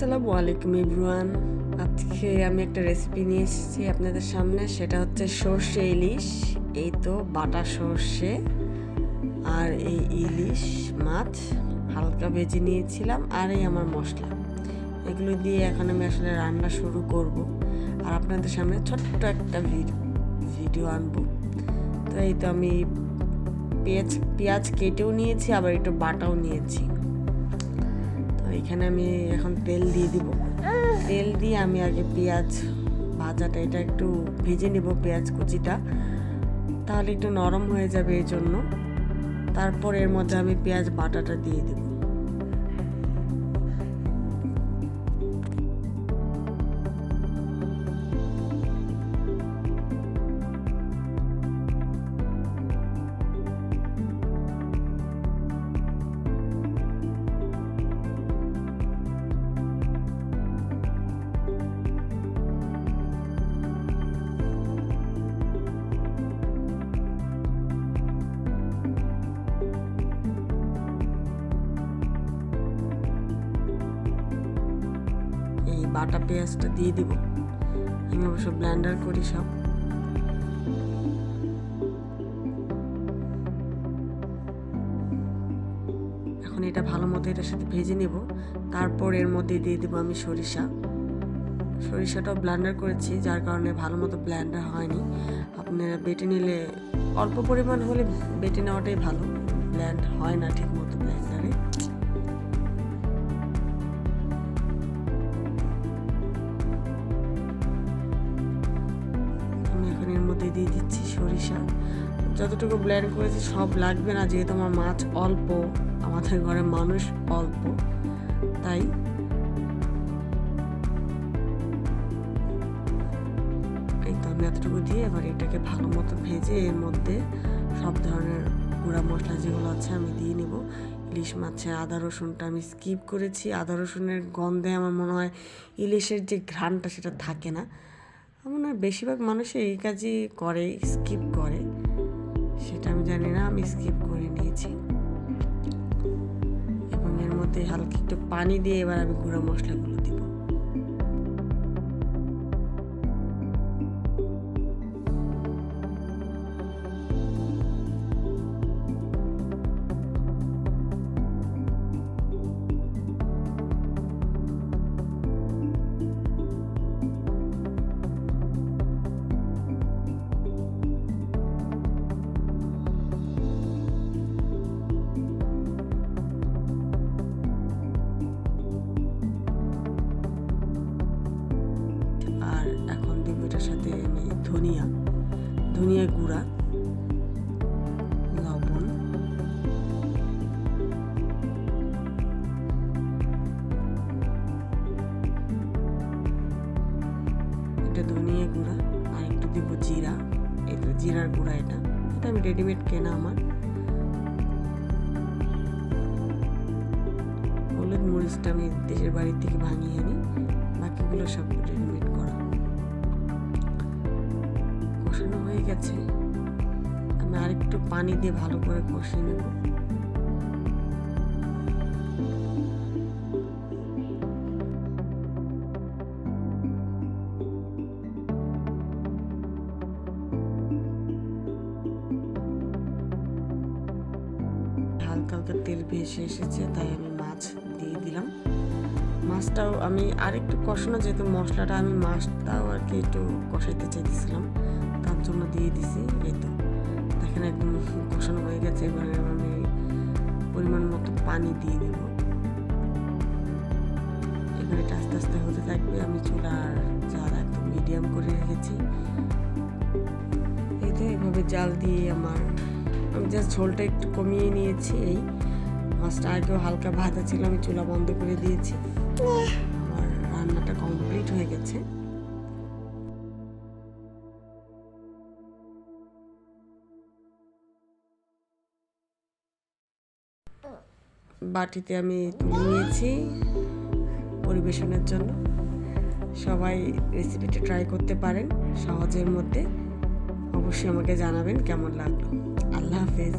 আসসালামু আলাইকুম এভরিওয়ান। আজকে আমি একটা রেসিপি নিয়ে এসেছি আপনাদের সামনে, সেটা হচ্ছে সর্ষে ইলিশ। এই তো বাটা সর্ষে আর এই ইলিশ মাছ হালকা ভেজে নিয়েছিলাম, আর এই আমার মশলা, এগুলো দিয়ে এখন আমি আসলে রান্না শুরু করব। আর আপনাদের সামনে ছোট্ট একটা ভিডিও আনবো। তো এই তো আমি পেঁয়াজ কেটেও নিয়েছি, আবার একটু বাটাও নিয়েছি। এখানে আমি এখন তেল দিয়ে দিব। তেল দিয়ে আমি আগে পেঁয়াজ ভাজাটা এটা একটু ভেজে নেব, পেঁয়াজ কুচিটা, তাহলে একটু নরম হয়ে যাবে এই জন্য। তারপর এর মধ্যে আমি পেঁয়াজ বাটাটা দিয়ে দেব। এই বাটা পেঁয়াজটা দিয়ে দিব। আমি অবশ্য ব্লেন্ডার করি সব। এখন এটা ভালো মতো এটার সাথে ভেজে নেব। তারপর এর মধ্যে দিয়ে দেবো আমি সরিষাটাও ব্লেন্ডার করেছি, যার কারণে ভালো মতো ব্লেন্ডার হয়নি। আপনারা বেটে নিলে অল্প পরিমাণ হলে বেটে নেওয়াটাই ভালো, ব্লেন্ড হয় না ঠিক মতো ব্লেন্ডারে। দিয়ে দিচ্ছি সরিষা। যতটুকু ব্লেন্ড করেছি সব লাগবে না, যেহেতু আমার মাছ অল্প, আমাদের ঘরে মানুষ অল্প, তাই এই তো আমি এতটুকু দিয়ে এবার এটাকে ভালো মতো ভেজে এর মধ্যে সব ধরনের গুঁড়া মশলা যেগুলো আছে আমি দিয়ে নেব। ইলিশ মাছে আদা রসুনটা আমি স্কিপ করেছি। আদা রসুনের গন্ধে আমার মনে হয় ইলিশের যে ঘ্রাণটা সেটা থাকে না। মনে হয় বেশিরভাগ মানুষই এই কাজই করে, স্কিপ করে, সেটা আমি জানি না, আমি স্কিপ করে নিয়েছি। এবং এর মধ্যে হালকা একটু পানি দিয়ে এবার আমি গুঁড়া মশলাগুলো দিব। সাথে আমি ধনিয়া গুঁড়া, লবণ, এটা ধনিয়া গুঁড়া, আর একটু দিব জিরা, এটা জিরার গুঁড়া, এটা আমি রেডিমেড কেনা আমার। হলুদ মরিচটা আমি দেশের বাড়ি থেকে ভাঙিয়ে আনি, বাকিগুলো সব রেডিমেড করা। কষানো হয়ে গেছে, আমি আরেকটু পানি দিয়ে ভালো করে কষিয়ে নেব। হালকা হালকা তেল ভেসে এসেছে, তাই আমি মাছ দিয়ে দিলাম। মাছটাও আমি আরেকটু কষানো, যেহেতু মশলাটা আমি মাছটাও আর কি একটু কষাইতে চাইতেছিলাম, তার জন্য দিয়ে দিছি। এই তো দেখেন একদম কষানো হয়ে গেছে। এবার আমি পরিমাণ মতো পানি দিয়ে দেব। এবার এটা আস্তে আস্তে হতে থাকবে। আমি চুলার জাল একদম মিডিয়াম করে রেখেছি। এই তো এইভাবে জাল দিয়ে আমি জাস্ট ঝোলটা একটু কমিয়ে নিয়েছি। এই মাছটা আগেও হালকা ভাজা ছিল, আমি চুলা বন্ধ করে দিয়েছি। আমার রান্নাটা কমপ্লিট হয়ে গেছে। বাটিতে আমি তুলে নিয়েছি পরিবেশনের জন্য। সবাই রেসিপিটা ট্রাই করতে পারেন সহজের মধ্যে। অবশ্যই আমাকে জানাবেন কেমন লাগলো। আল্লাহ হাফেজ।